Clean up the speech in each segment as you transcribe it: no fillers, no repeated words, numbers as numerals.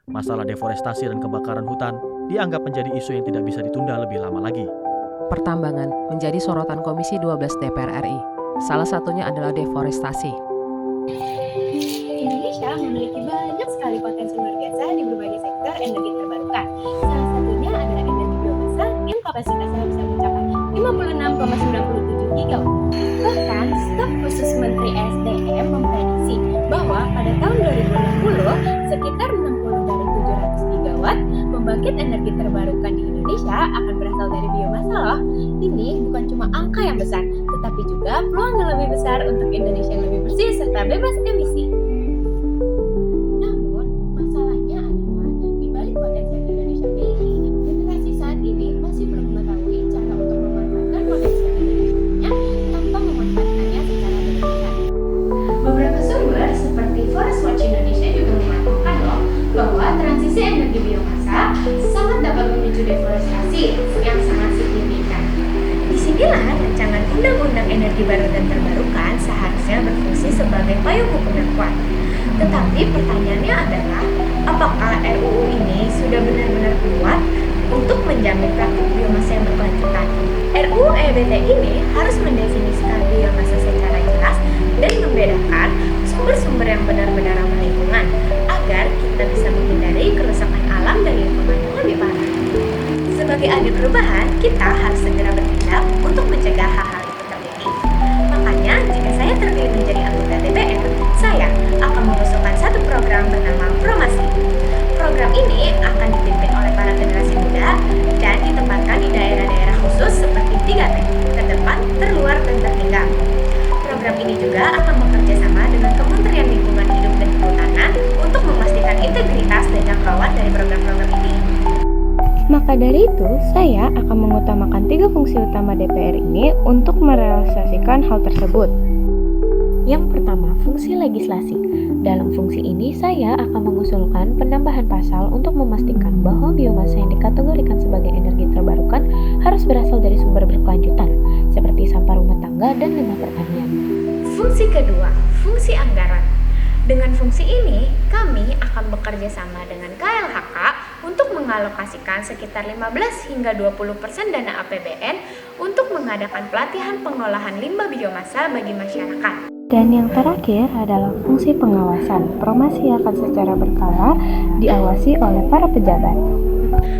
Masalah deforestasi dan kebakaran hutan dianggap menjadi isu yang tidak bisa ditunda lebih lama lagi. Pertambangan menjadi sorotan Komisi 12 DPR RI. Salah satunya adalah deforestasi. Indonesia memiliki banyak sekali potensi luar biasa di berbagai sektor energi terbarukan. Salah satunya adalah energi biomasa yang kapasitasnya bisa mencapai 56,97 gigawatt. Bahkan, staf khusus Menteri SDM memprediksi bahwa pada tahun 2060 sekitar 60 dari 700 gigawatt pembangkit energi terbarukan di Indonesia akan berasal dari biomasa loh. Ini bukan cuma angka yang besar, tetapi juga peluang yang lebih besar untuk Indonesia yang lebih bersih serta bebas emisi. Namun, masalahnya adalah di balik potensi yang Indonesia miliki, generasi saat ini masih belum mengetahui cara untuk memanfaatkan potensi yang Indonesia punya tanpa memanfaatkannya secara berlebihan. Beberapa sumber seperti Forest Watch Indonesia juga mengatakan loh bahwa transisi energi biomasa sangat dapat memicu deforestasi yang sangat signifikan. Disinilah rancangan Undang-Undang Energi Baru dan Terbarukan seharusnya berfungsi sebagai payung hukum yang kuat. Tetapi pertanyaannya adalah, apakah RUU ini sudah benar-benar kuat untuk menjamin praktik biomasa yang berkelanjutan? RUU EBT ini harus mendefinisikan biomasa secara jelas dan membedakan sumber-sumber yang benar-benar ramah lingkungan agar kita bisa menghindari kerusakan alam dan lingkungan yang lebih parah. Sebagai agen perubahan, kita harus segera bertindak untuk mencegah hal-hal itu terjadi. Makanya, jika saya terpilih menjadi anggota DPR, saya akan mengusulkan satu program bernama Promasi. Program ini akan dipimpin oleh para generasi muda dan ditempatkan di daerah-daerah khusus seperti 3T, terdepan, terluar, dan tertinggal. Program ini juga akan bekerja sama dengan Kementerian Lingkungan Hidup dan Kehutanan untuk memastikan integritas dan jangkauan dari program-program ini. Maka dari itu, saya akan mengutamakan 3 fungsi utama DPR ini untuk merealisasikan hal tersebut. Yang pertama, fungsi legislasi. Dalam fungsi ini, saya akan mengusulkan penambahan pasal untuk memastikan bahwa biomasa yang dikategorikan sebagai energi terbarukan harus berasal dari sumber berkelanjutan, seperti sampah rumah tangga dan limbah pertanian. Fungsi kedua, fungsi anggaran. Dengan fungsi ini, kami akan bekerja sama dengan KLHK untuk mengalokasikan sekitar 15 hingga 20% dana APBN untuk mengadakan pelatihan pengolahan limbah biomasa bagi masyarakat. Dan yang terakhir adalah fungsi pengawasan. Promasi akan secara berkala diawasi oleh para pejabat.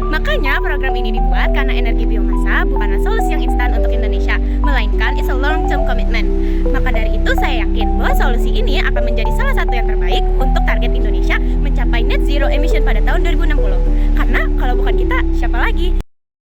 Makanya program ini dibuat karena energi biomasa bukanlah solusi yang instan untuk Indonesia, melainkan it's a long-term commitment. Maka dari itu saya yakin bahwa solusi ini akan menjadi salah satu yang terbaik untuk target Indonesia mencapai net zero emission pada tahun 2060. Karena kalau bukan kita, siapa lagi?